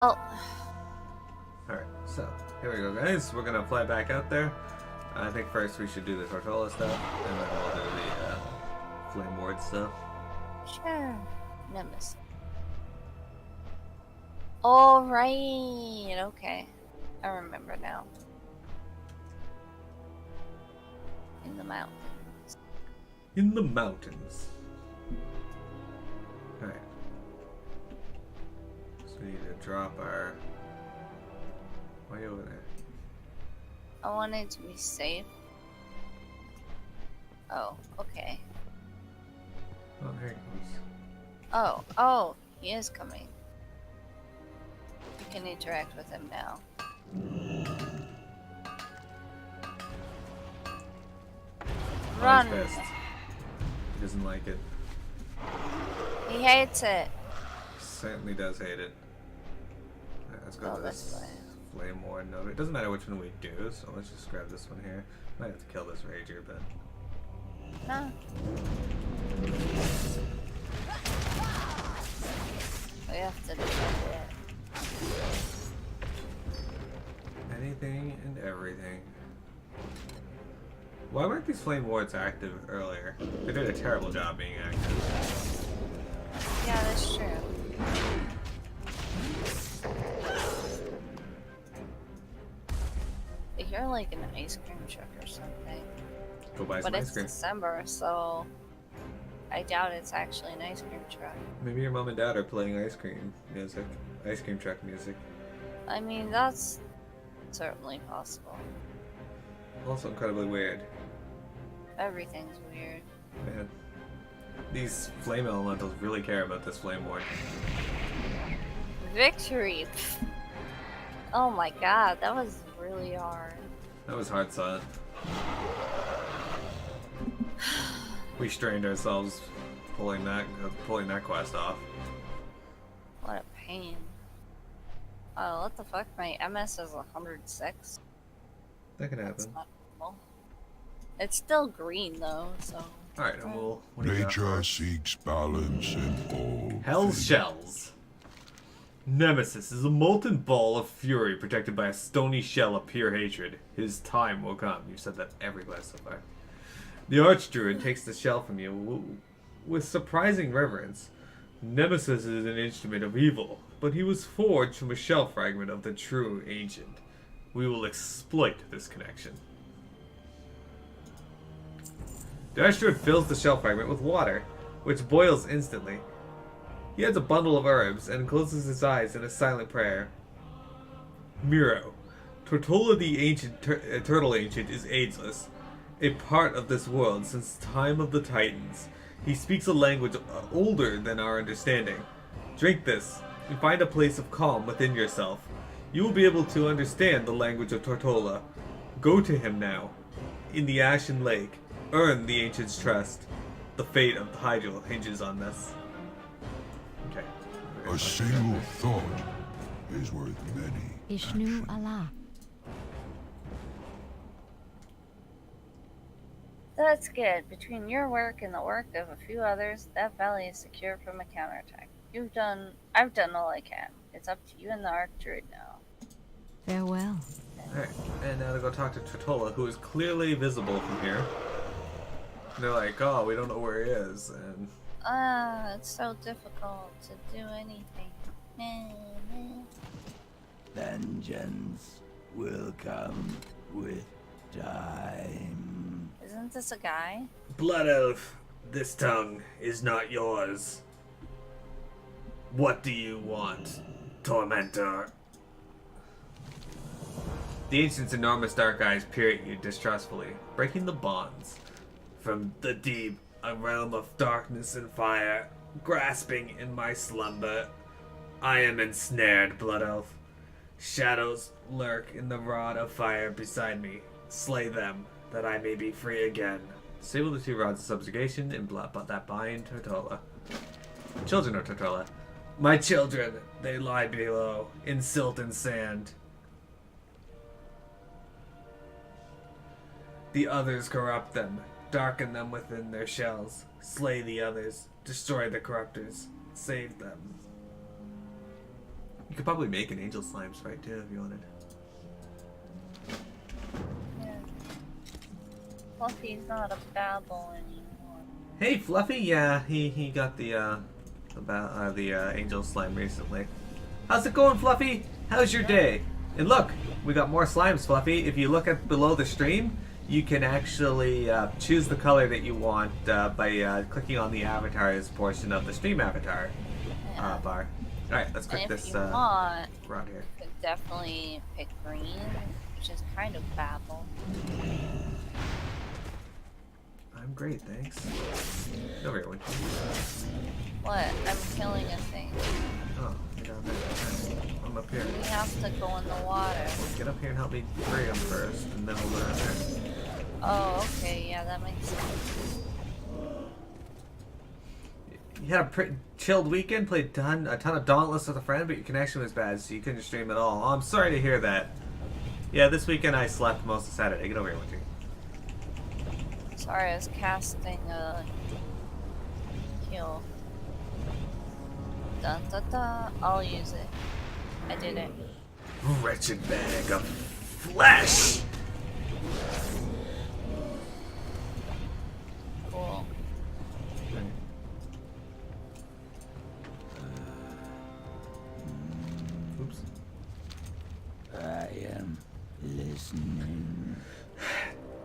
Oh. Alright, so here we go, guys. We're gonna fly back out there. I think first we should do the Tortolla stuff, and then we'll do the Flame Ward stuff. Sure. Nemesis. All right. Okay. I remember now. In the mountains. In the mountains. Alright. So we need to drop our... Why are you over there? I wanted to be safe. Oh, okay. Oh, there he comes. Oh, he is coming. You can interact with him now. Run! Oh, he's pissed. He doesn't like it. He hates it. He certainly does hate it. Alright, let's go to this this way. Flame Ward node. It doesn't matter which one we do, so let's just grab this one here. Might have to kill this Rager, but... No. We have to do it. Anything and everything. Why weren't these Flame Wards active earlier? They did a terrible job being active. Yeah, that's true. I hear like an ice cream truck or something. Go buy some But ice it's cream. December, so I doubt it's actually an ice cream truck. Maybe your mom and dad are playing ice cream music. Ice cream truck music. I mean, that's certainly possible. Also incredibly weird. Everything's weird. Man. These flame elementals really care about this Flame Ward. Victory! Oh my god, that was really hard. That was hard, son. We strained ourselves pulling that quest off. What a pain. Oh, what the fuck? My MS is 106. That can That's happen. not normal. It's still green though, so. Alright, and what do you got for Nature us? seeks balance in all Hell's things. Shells. Nemesis is a molten ball of fury protected by a stony shell of pure hatred. His time will come. You've said that every class so far. The Archdruid takes the shell from you with surprising reverence. Nemesis is an instrument of evil, but he was forged from a shell fragment of the true ancient. We will exploit this connection. The Archdruid fills the shell fragment with water, which boils instantly. He adds a bundle of herbs and closes his eyes in a silent prayer. Miro. Tortolla the ancient turtle ancient is ageless, a part of this world since the time of the Titans. He speaks a language older than our understanding. Drink this and find a place of calm within yourself. You will be able to understand the language of Tortolla. Go to him now. In the Ashen Lake, earn the ancient's trust. The fate of the Hydral hinges on this. Okay. A single thought is worth many. Ishnu actions. Allah. That's good. Between your work and the work of a few others, that valley is secure from a counterattack. I've done all I can. It's up to you and the Archdruid now. Farewell. Alright, and now to go talk to Tortolla, who is clearly visible from here. And they're like, oh, we don't know where he is, and... It's so difficult to do anything. Vengeance will come with time. Isn't this a guy? Blood Elf, this tongue is not yours. What do you want, Tormentor? The Ancient's enormous dark eyes peer at you distrustfully, breaking the bonds. From the deep, a realm of darkness and fire, grasping in my slumber. I am ensnared, Blood Elf. Shadows lurk in the rod of fire beside me. Slay them, that I may be free again. Disable the two rods of subjugation and that bind Tortolla. Children of Tortolla. My children, they lie below, in silt and sand. The others corrupt them, darken them within their shells, slay the others, destroy the corruptors, save them. You could probably make an angel slime sprite too if you wanted. Yeah. Fluffy's not a babble anymore. Hey, Fluffy. Yeah, he got the angel slime recently. How's it going, Fluffy? How's your day? And look, we got more slimes, Fluffy. If you look at below the stream, you can actually choose the color that you want by clicking on the avatars portion of the stream avatar bar. All right, let's click And if this you want, rod here. you could definitely pick green, which is kind of babble. I'm great, thanks. Over here, Winky. What? I'm killing a thing. Oh, you're down there. Alright, I'm up here. We have to go in the water. Get up here and help me free him first, and then we'll go down there. Oh, okay, yeah, that makes sense. You had a pretty chilled weekend, played a ton of Dauntless with a friend, but your connection was bad, so you couldn't stream at all. Oh, I'm sorry to hear that. Yeah, this weekend I slept most of Saturday. Get over here, Winky. Sorry, I was casting a heal. Dun dun dun. I'll use it. I did it. Wretched bag of flesh! Cool. Oops. I am listening.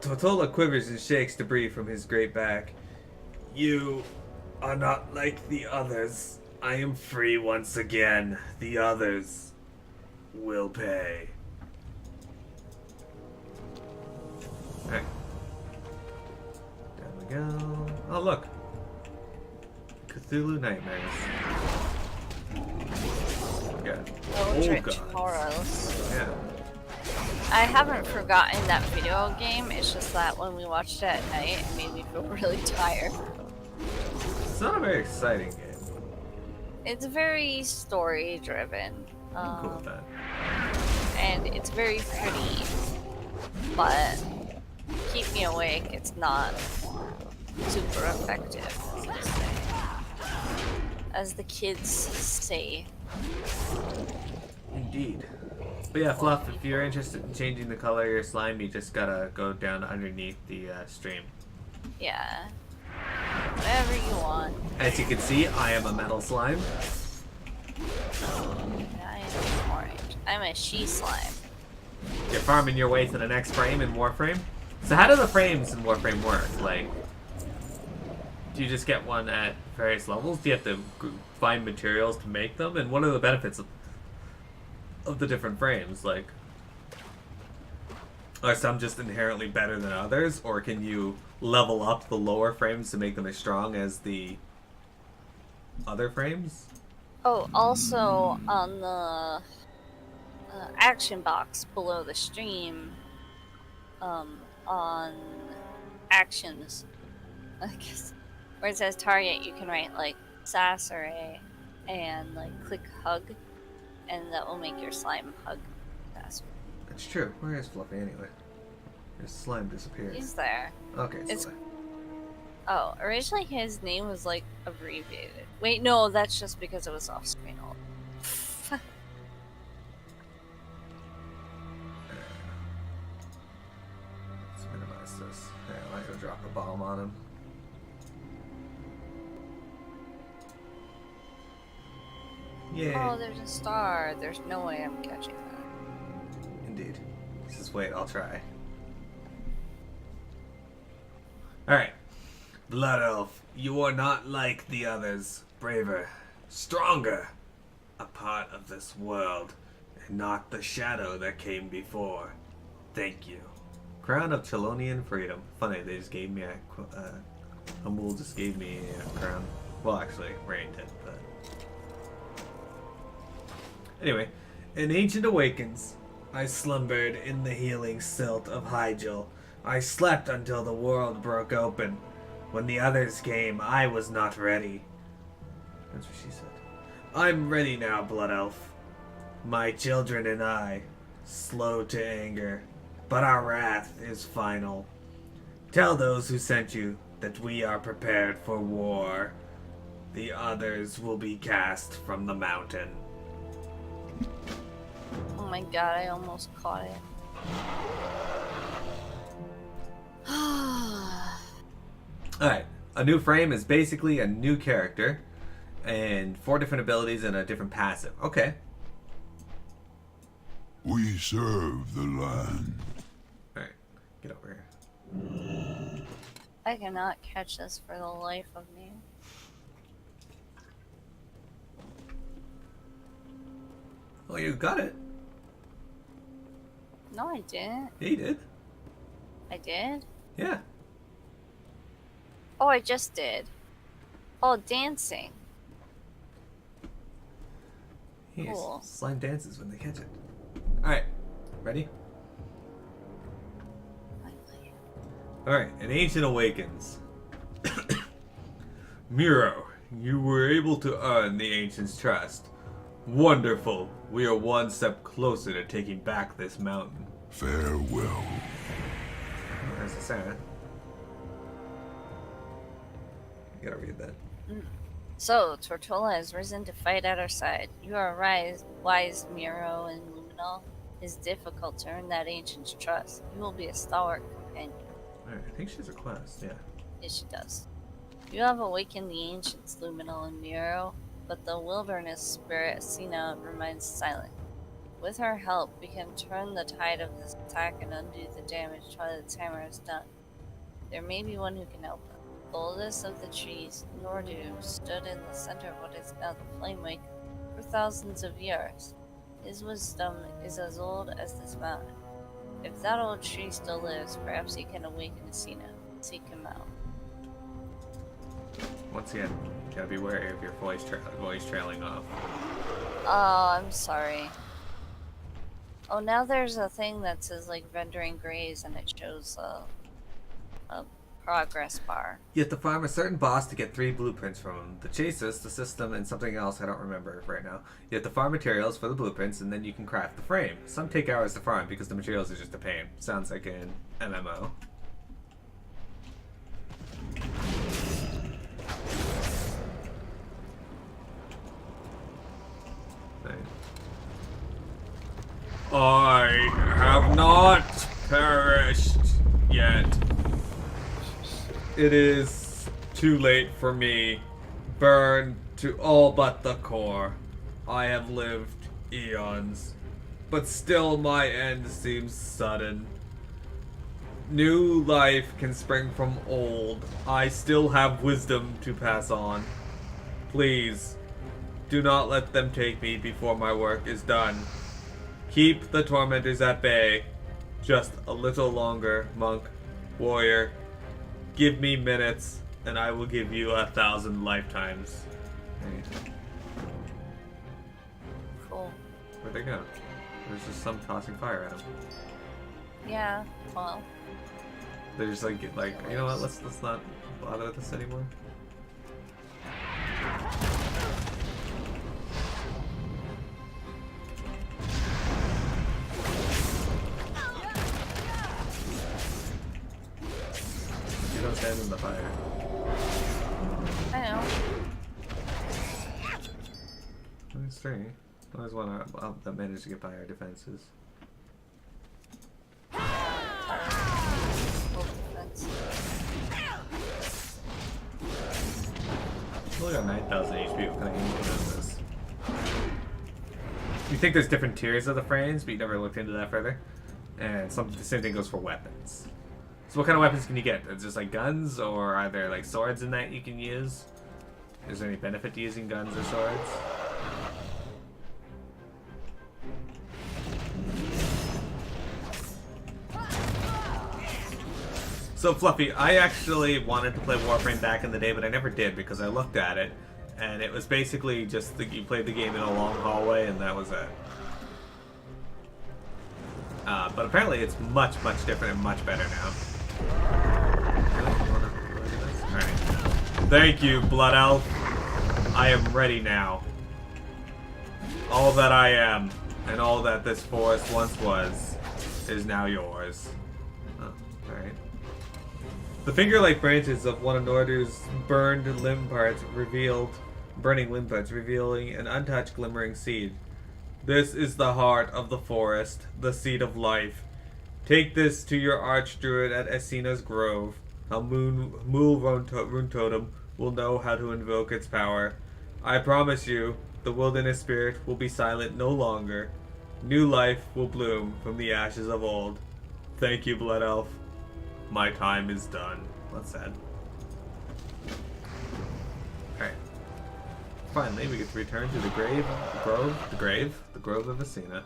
Tortolla quivers and shakes debris from his great back. You are not like the others. I am free once again. The others will pay. Alright. Down we go. Oh, look. Cthulhu Nightmares. Yeah. Eldritch gods. Horrors. Yeah. I haven't forgotten that video game, it's just that when we watched it at night, it made me feel really tired. It's not a very exciting game. It's very story driven. I'm cool with that. And it's very pretty, but keep me awake, it's not super effective, as the kids say. Indeed. But yeah, Fluff, if you're interested in changing the color of your slime, you just gotta go down underneath the stream. Yeah. Whatever you want. As you can see, I am a metal slime. And I am orange. I'm a she slime. You're farming your way to the next frame in Warframe. So how do the frames in Warframe work? Like, do you just get one at various levels? Do you have to find materials to make them? And what are the benefits of the different frames? Like, are some just inherently better than others? Or can you level up the lower frames to make them as strong as the other frames? Oh, also on the action box below the stream, on actions, I guess, where it says target, you can write like sass or a, and like click hug, and that will make your slime hug faster. That's true. Where is Fluffy anyway? His slime disappeared. He's there. Okay, It's- so Oh, originally his name was like abbreviated. Wait, no, that's just because it was off screen. let's minimize this. Yeah, I might go drop a bomb on him. Yeah. Oh, there's a star. There's no way I'm catching that. Indeed. Just wait, I'll try. Alright. Blood Elf, you are not like the others. Braver. Stronger. A part of this world. And not the shadow that came before. Thank you. Crown of Chelonian Freedom. Funny, they just gave me a... Humble just gave me a crown. Well, actually, Rain did, but... Anyway, an ancient awakens. I slumbered in the healing silt of Hyjal. I slept until the world broke open. When the others came, I was not ready. That's what she said. I'm ready now, Blood Elf. My children and I, slow to anger, but our wrath is final. Tell those who sent you that we are prepared for war. The others will be cast from the mountain. my god, I almost caught it. Alright, a new frame is basically a new character, and 4 different abilities and a different passive. Okay. We serve the land. Alright, get over here. I cannot catch this for the life of me. Oh, you got it. No, I didn't. Yeah, you did. I did? Yeah. Oh, I just did. Oh, dancing. Yes. Cool. Slime dances when they catch it. Alright, ready? Alright, an ancient awakens. Miro, you were able to earn the ancient's trust. Wonderful. We are one step closer to taking back this mountain. Farewell. There's the Sarah. You gotta read that. So, Tortolla has risen to fight at our side. You are wise, Miro and Luminal. It is difficult to earn that ancient's trust. You will be a stalwart companion. Alright, I think she has a quest, yeah. Yes, she does. You have awakened the ancients, Luminal and Miro, but the wilderness spirit Aessina remains silent. With her help, we can turn the tide of this attack and undo the damage Twilight Hammer has done. There may be one who can help us. The oldest of the trees, Nordu, stood in the center of what is now the Flame Wake for thousands of years. His wisdom is as old as this mountain. If that old tree still lives, perhaps he can awaken Aessina. Seek him out. Once again, you gotta be wary of your voice trailing off. Oh, I'm sorry. Oh, now there's a thing that says like rendering grays and it shows a progress bar. You have to farm a certain boss to get 3 blueprints from him. The Chasis, the system, and something else I don't remember right now. You have to farm materials for the blueprints and then you can craft the frame. Some take hours to farm because the materials are just a pain. Sounds like an MMO. I have not perished yet. It is too late for me. Burned to all but the core. I have lived eons, but still my end seems sudden. New life can spring from old. I still have wisdom to pass on. Please, do not let them take me before my work is done. Keep the tormentors at bay. Just a little longer, monk, warrior. Give me minutes, and I will give you 1,000 lifetimes. Cool. Where'd they go? There's just some tossing fire at them. Yeah, well. They're just like, you know what? Let's not bother with this anymore. You don't stand in the fire. I know. That's 3. Always one that managed to get by our defenses. We only got 9,000 HP. What kind of game is this? You think there's different tiers of the frames, but you never looked into that further. And the same thing goes for weapons. So what kind of weapons can you get? Is just like guns, or are there like swords in that you can use? Is there any benefit to using guns or swords? So Fluffy, I actually wanted to play Warframe back in the day, but I never did because I looked at it, and it was basically just you played the game in a long hallway, and that was it. But apparently it's much, much different and much better now. Alright. Thank you, Blood Elf. I am ready now. All that I am, and all that this forest once was, is now yours. Oh, alright. The finger-like branches of one of Nordu's burning limb parts revealing an untouched glimmering seed. This is the heart of the forest, the seat of life. Take this to your archdruid at Aessina's grove. A Mool Rune Totem will know how to invoke its power. I promise you, the wilderness spirit will be silent no longer. New life will bloom from the ashes of old. Thank you, Blood Elf. My time is done. That's sad. Alright. Finally, we get to return to the grove of Aessina.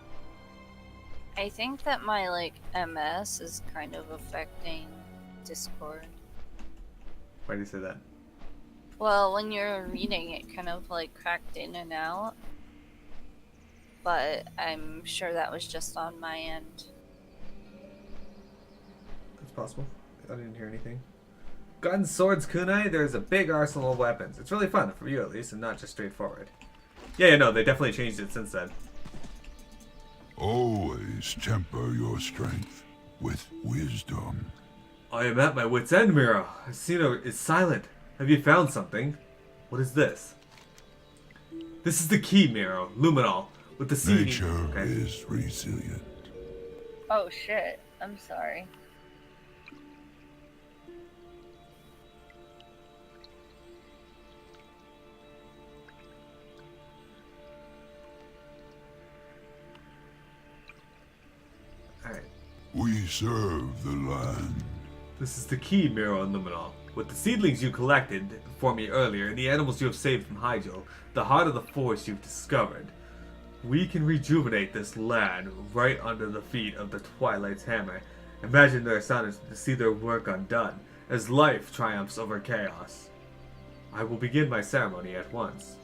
I think that my, like, MS is kind of affecting Discord. Why do you say that? Well, when you're reading, it kind of, like, cracked in and out. But I'm sure that was just on my end. It's possible. I didn't hear anything. Guns, swords, kunai, there's a big arsenal of weapons. It's really fun, for you at least, and not just straightforward. Yeah, no, they definitely changed it since then. Always temper your strength with wisdom. I am at my wit's end, Miro. Aessina is silent. Have you found something? What is this? This is the key, Miro. Luminol. With the seed. Nature is resilient. Oh shit. I'm sorry. Alright. We serve the land. This is the key, Miro and Luminol. With the seedlings you collected for me earlier and the animals you have saved from Hyjal, the heart of the forest you've discovered, we can rejuvenate this land right under the feet of the Twilight Hammer. Imagine their astonishment to see their work undone, as life triumphs over chaos. I will begin my ceremony at once.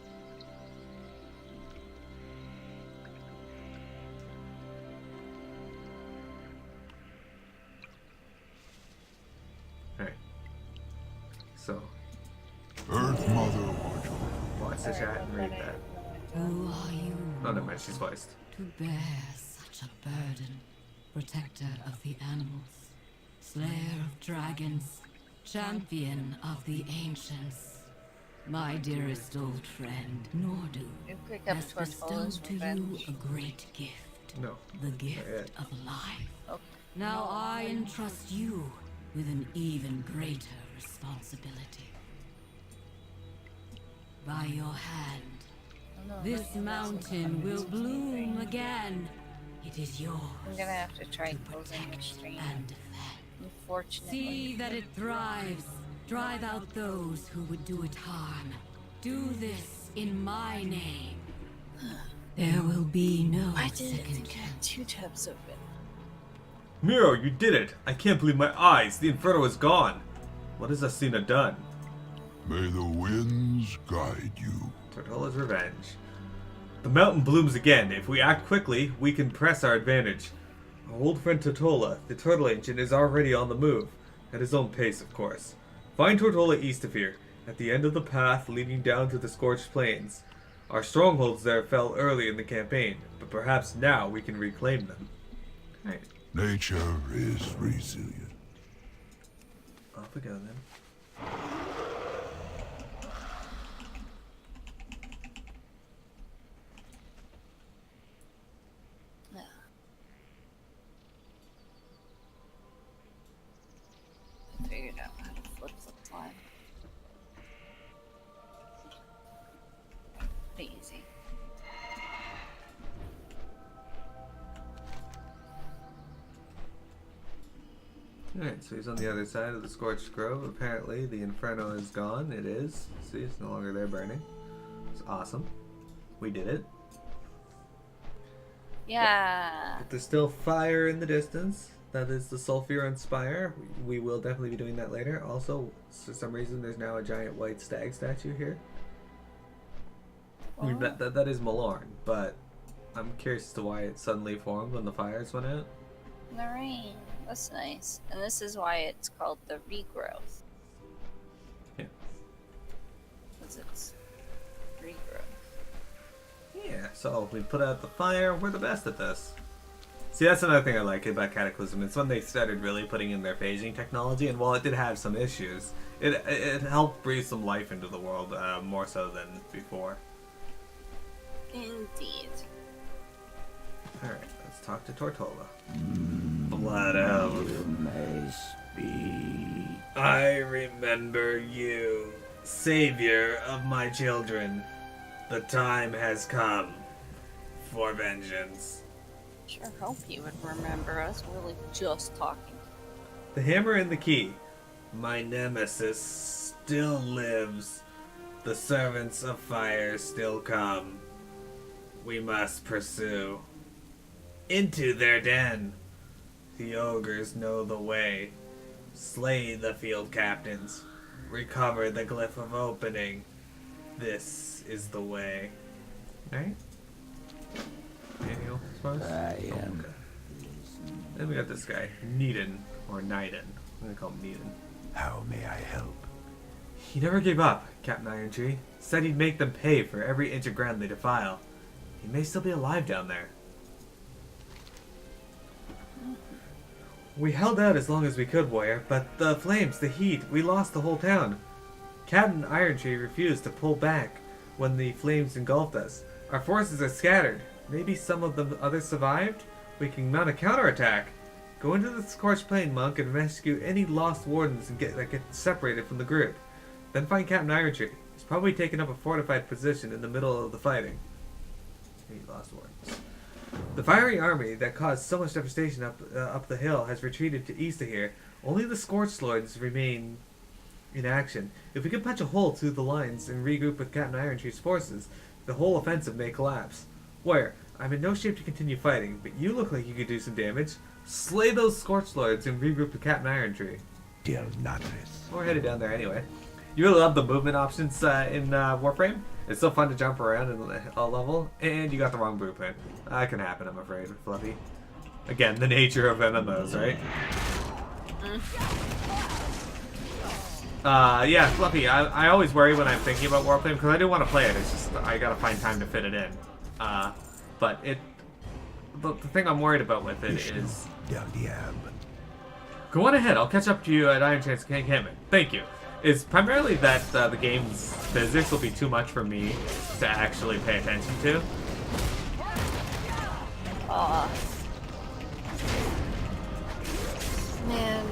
Alright. So, Earth Mother watch watch the chat and read that. Who are you Oh, never mind, she's voiced. to bear such a burden? Protector of the animals, slayer of dragons, champion of the ancients. My dearest old friend, Nordu, You pick up has Tortolla's bestowed to you revenge. a great gift. No. The Not gift yet. of life. Okay. Now I entrust you with an even greater responsibility. By your hand, No, this mountain will bloom again. It is yours I'm gonna have to try to closing the protect stream. and defend. Unfortunately. See that it thrives. Drive out those who would do it harm. Do this in my name. There will be no I didn't second think I had chance. 2 tabs open. Miro, you did it! I can't believe my eyes! The Inferno is gone! What has Aessina done? May the winds guide you. Tortolla's revenge. The mountain blooms again. If we act quickly, we can press our advantage. Our old friend Tortolla, the turtle ancient, is already on the move. At his own pace, of course. Find Tortolla east of here, at the end of the path leading down to the scorched plains. Our strongholds there fell early in the campaign, but perhaps now we can reclaim them. Right. Nature is resilient. Off we go then. Yeah. I figured out how to flip the slime. Pretty easy. Alright, so he's on the other side of the Scorched Grove. Apparently, the Inferno is gone. It is. See, it's no longer there burning. It's awesome. We did it. Yeah. But there's still fire in the distance. That is the Sulfuron Spire. We will definitely be doing that later. Also, for some reason, there's now a giant white stag statue here. I mean, that is Malorn, but I'm curious as to why it suddenly formed when the fires went out. In the rain. That's nice. And this is why it's called the regrowth. Yeah. Because it's regrowth. Yeah, so we put out the fire. We're the best at this. See, that's another thing I like about Cataclysm. It's when they started really putting in their phasing technology, and while it did have some issues, it helped breathe some life into the world more so than before. Indeed. Alright, let's talk to Tortolla. Blood Elf. You may speak. I remember you, savior of my children. The time has come for vengeance. Sure hope you would remember us. We're like just talking. The hammer and the key. My nemesis still lives. The servants of fire still come. We must pursue. Into their den. The ogres know the way. Slay the field captains. Recover the glyph of opening. This is the way. Right? Anything else, I suppose? I am. Okay. Then we got this guy, Needon, or Niden. I'm gonna call him Needon. How may I help? He never gave up, Captain Irontree. Said he'd make them pay for every inch of ground they defile. He may still be alive down there. We held out as long as we could, warrior, but the flames, the heat, we lost the whole town. Captain Irontree refused to pull back when the flames engulfed us. Our forces are scattered. Maybe some of the others survived? We can mount a counterattack. Go into the scorched plain, monk, and rescue any lost wardens and get separated from the group. Then find Captain Irontree. He's probably taken up a fortified position in the middle of the fighting. Any lost wardens. The fiery army that caused so much devastation up the hill has retreated to east of here. Only the Scorched Lords remain in action. If we can punch a hole through the lines and regroup with Captain Irontree's forces, the whole offensive may collapse. Warrior, I'm in no shape to continue fighting, but you look like you could do some damage. Slay those Scorched Lords and regroup with Captain Irontree. Del Natres. We're headed down there anyway. You really love the movement options in Warframe. It's so fun to jump around in a level, and you got the wrong blueprint. That can happen, I'm afraid, Fluffy. Again, the nature of MMOs, right? Yeah, Fluffy, I always worry when I'm thinking about Warframe, because I do want to play it, it's just, I gotta find time to fit it in. But the thing I'm worried about with it is... Del Diab. Go on ahead, I'll catch up to you at Iron Chance Encampment. Thank you. It's primarily that the game's physics will be too much for me to actually pay attention to. Man,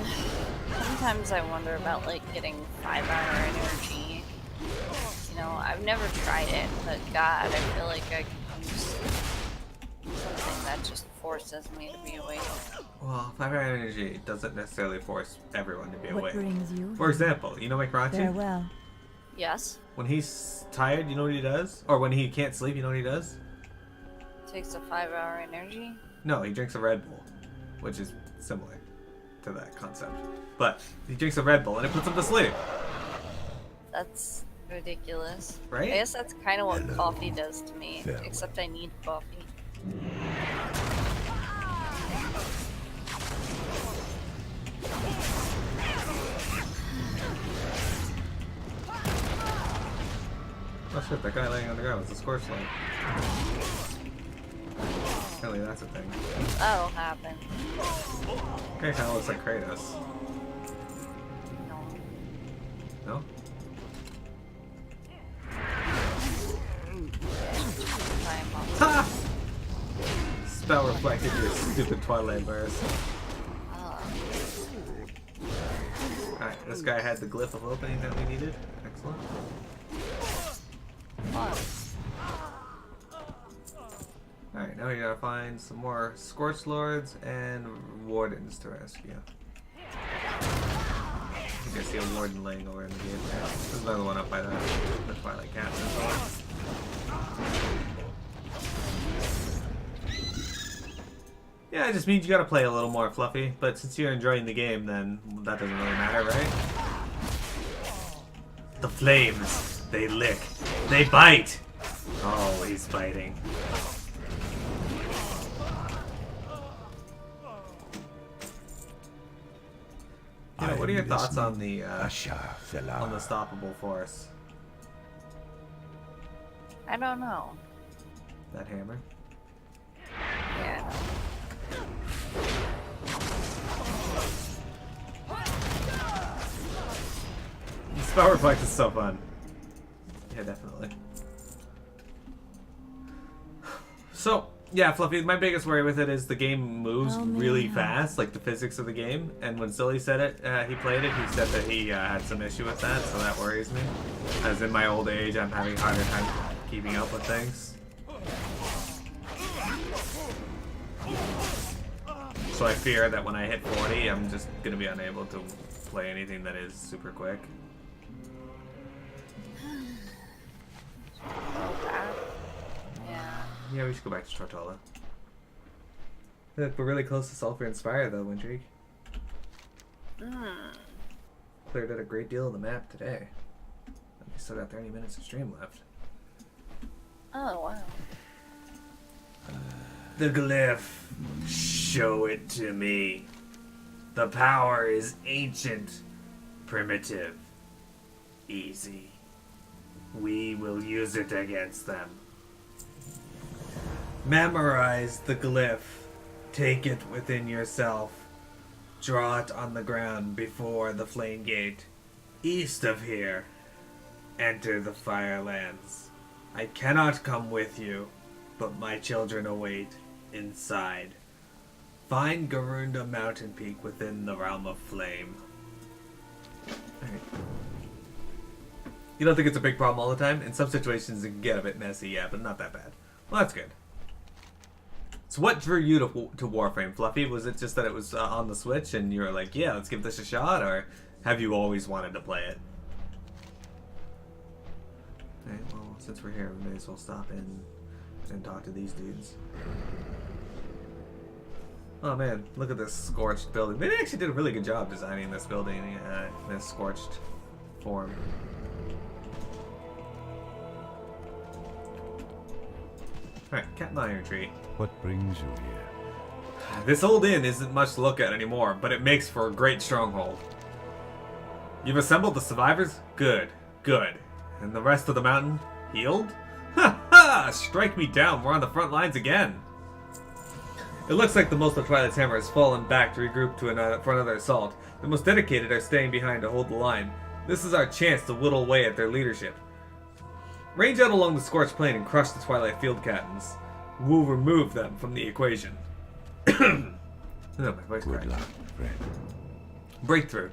sometimes I wonder about like getting 5-hour energy. You know, I've never tried it, but God, I feel like I can use something that just forces me to be awake. Well, 5-hour energy doesn't necessarily force everyone to be What awake. brings you? For example, you know Microchi? Farewell. Yes? When he's tired, you know what he does? Or when he can't sleep, you know what he does? Takes a 5-hour energy? No, he drinks a Red Bull, which is similar to that concept. But he drinks a Red Bull and it puts him to sleep. That's ridiculous. Right? I guess that's kind of what Hello. coffee does to me, Farewell. except I need coffee. Oh shit, that guy laying on the ground was a Scorched Lord. Apparently that's a thing. That'll happen. Guy kinda looks like Kratos. No. No? Ha! Spell reflected your stupid Twilight burst. Alright, this guy had the glyph of opening that we needed. Excellent. Alright, now we gotta find some more Scorched Lords and Wardens to rescue. I think I see a Warden laying over in the game now. There's another one up by the Twilight Captain. Yeah, it just means you gotta play a little more Fluffy, but since you're enjoying the game, then that doesn't really matter, right? The flames, they lick, they bite! Always biting. Yeah, what are your thoughts on the Asha Fela. Unstoppable Force? I don't know. That hammer? Yeah, I know. The spell reflect is so fun. Yeah, definitely. So, Yeah, Fluffy, my biggest worry with it is the game moves Oh, really man. fast, like the physics of the game. And when Silly said it, he played it, he said that he had some issue with that, so that worries me. As in my old age, I'm having a harder time keeping up with things. So I fear that when I hit 40, I'm just going to be unable to play anything that is super quick. Yeah. Yeah, we should go back to Tortolla. Look, we're really close to Sulphur Inspire, though, Windreak. Cleared out a great deal of the map today. We still got 30 minutes of stream left. Oh, wow. The glyph. Show it to me. The power is ancient, primitive, easy. We will use it against them. Memorize the glyph. Take it within yourself. Draw it on the ground before the flame gate. East of here. Enter the Firelands. I cannot come with you, but my children await inside. Find Garunda Mountain Peak within the realm of flame. Alright. You don't think it's a big problem all the time? In some situations it can get a bit messy, yeah, but not that bad. Well, that's good. So what drew you to Warframe, Fluffy? Was it just that it was on the Switch and you were like, yeah, let's give this a shot? Or have you always wanted to play it? Okay, well, since we're here, we may as well stop in and talk to these dudes. Oh man, look at this scorched building. They actually did a really good job designing this building in this scorched form. Alright, Cat and Iron Tree. What brings you here? This old inn isn't much to look at anymore, but it makes for a great stronghold. You've assembled the survivors? Good, good. And the rest of the mountain? Healed? Ha ha! Strike me down, we're on the front lines again! It looks like the most of Twilight Hammer has fallen back to regroup for another assault. The most dedicated are staying behind to hold the line. This is our chance to whittle away at their leadership. Range out along the scorched plain and crush the Twilight Field Captains. We'll remove them from the equation. Oh, my voice Good cracked. luck, friend. Breakthrough.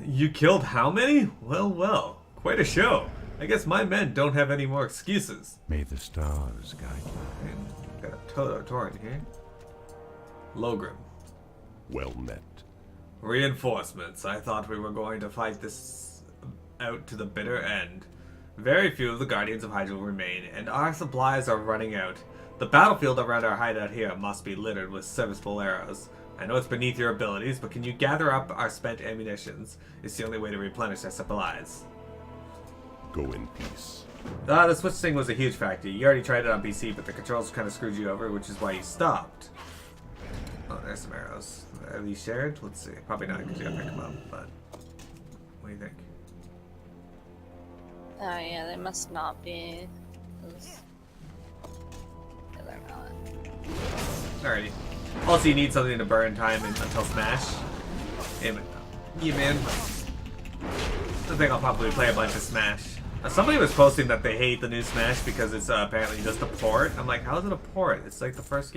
You killed how many? Well, well. Quite a show. I guess my men don't have any more excuses. May the stars guide you. And got a Torrent here. Logrim. Well met. Reinforcements. I thought we were going to fight this out to the bitter end. Very few of the Guardians of Hydra remain, and our supplies are running out. The battlefield around our hideout here must be littered with serviceable arrows. I know it's beneath your abilities, but can you gather up our spent ammunitions? It's the only way to replenish our supplies. Go in peace. The Switch thing was a huge factor. You already tried it on PC, but the controls kind of screwed you over, which is why you stopped. Oh, there's some arrows. Are these shared? Let's see. Probably not, because you gotta pick them up, but... What do you think? Oh yeah, they must not be. Yeah, they're not. Alrighty. Also, you need something to burn time until Smash. Yeah, man. I think I'll probably play a bunch of Smash. Somebody was posting that they hate the new Smash because it's apparently just a port. I'm like, how is it a port? It's like the first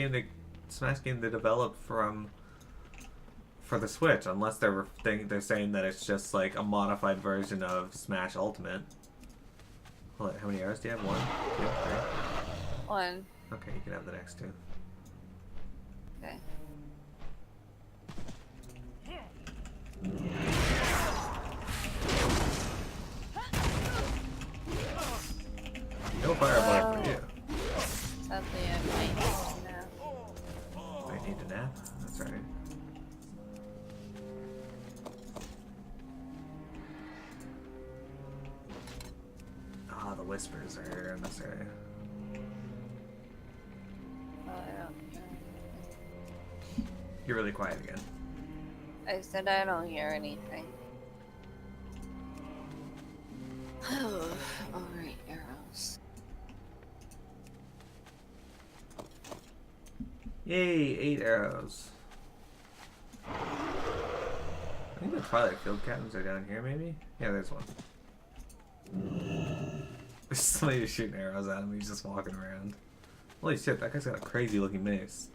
Smash game they developed for the Switch, unless they're saying that it's just like a modified version of Smash Ultimate. Hold on, how many arrows do you have? 1, 2, 3? One. Okay, you can have the next 2. Okay. No fireball for you. Sadly, I might need to nap. Might need to nap? That's right. Ah, the whispers are here in this area. Oh, I don't hear anything. You're really quiet again. I said I don't hear anything. Alright, arrows. Yay, 8 arrows. I think the Twilight Field Captains are down here, maybe? Yeah, there's one. There's somebody just shooting arrows at him, he's just walking around. Holy shit, that guy's got a crazy looking mace.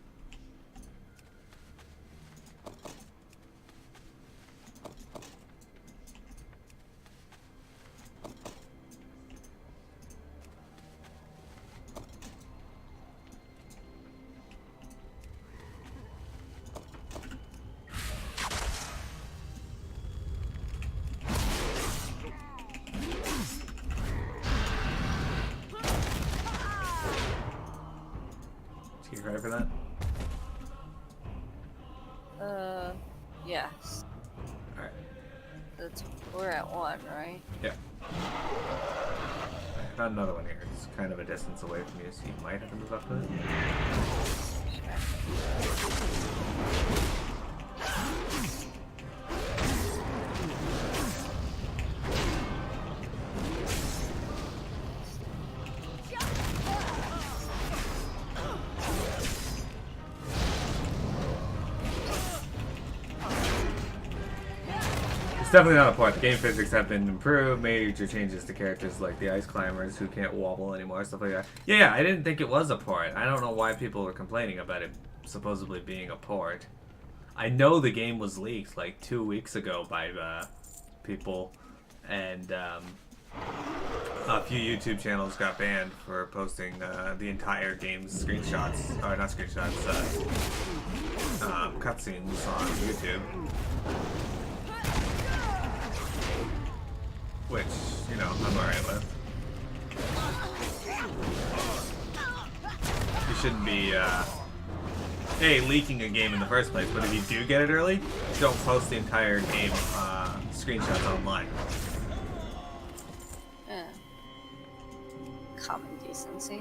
You ready for that? Yes. Alright. We're at 1, right? Yeah. I found another one here. It's kind of a distance away from you, so you might have to move up to it. It's definitely not a port. The game physics have been improved, major changes to characters like the ice climbers who can't wobble anymore, stuff like that. Yeah, I didn't think it was a port. I don't know why people were complaining about it supposedly being a port. I know the game was leaked like 2 weeks ago by people, and a few YouTube channels got banned for posting the entire game's screenshots, or not screenshots, cutscenes on YouTube. Which, you know, I'm alright with. You shouldn't be, leaking a game in the first place, but if you do get it early, don't post the entire game screenshots online. Yeah. Common decency.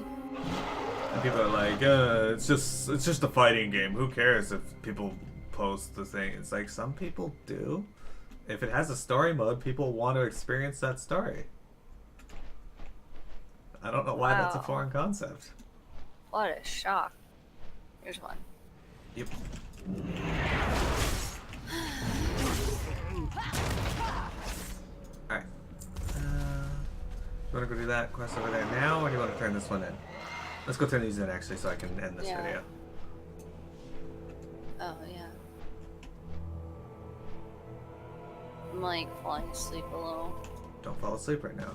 And people are like, it's just a fighting game. Who cares if people post the thing? It's like, some people do. If it has a story mode, people want to experience that story. I don't know why that's a foreign concept. What a shock. Here's one. Yep. Alright. You want to go do that quest over there now, or do you want to turn this one in? Let's go turn these in, actually, so I can end this video. Oh, yeah. I'm like falling asleep a little. Don't fall asleep right now.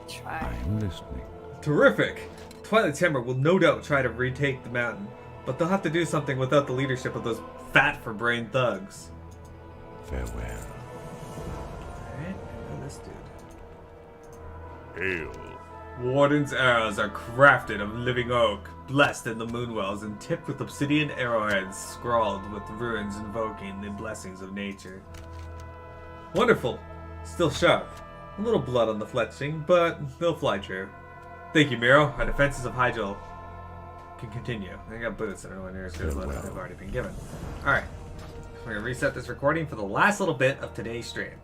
Try. I'm listening. Terrific! Twilight Hammer will no doubt try to retake the mountain, but they'll have to do something without the leadership of those fat-for-brain thugs. Farewell. Alright, and this dude. Hail. Warden's arrows are crafted of living oak, blessed in the moonwells, and tipped with obsidian arrowheads, scrawled with runes invoking the blessings of nature. Wonderful! Still sharp. A little blood on the fletching, but they'll fly true. Thank you, Miro. Our defenses of Hygel can continue. They got boots that are nowhere near as good as what they've already been given. Alright. We're going to reset this recording for the last little bit of today's stream.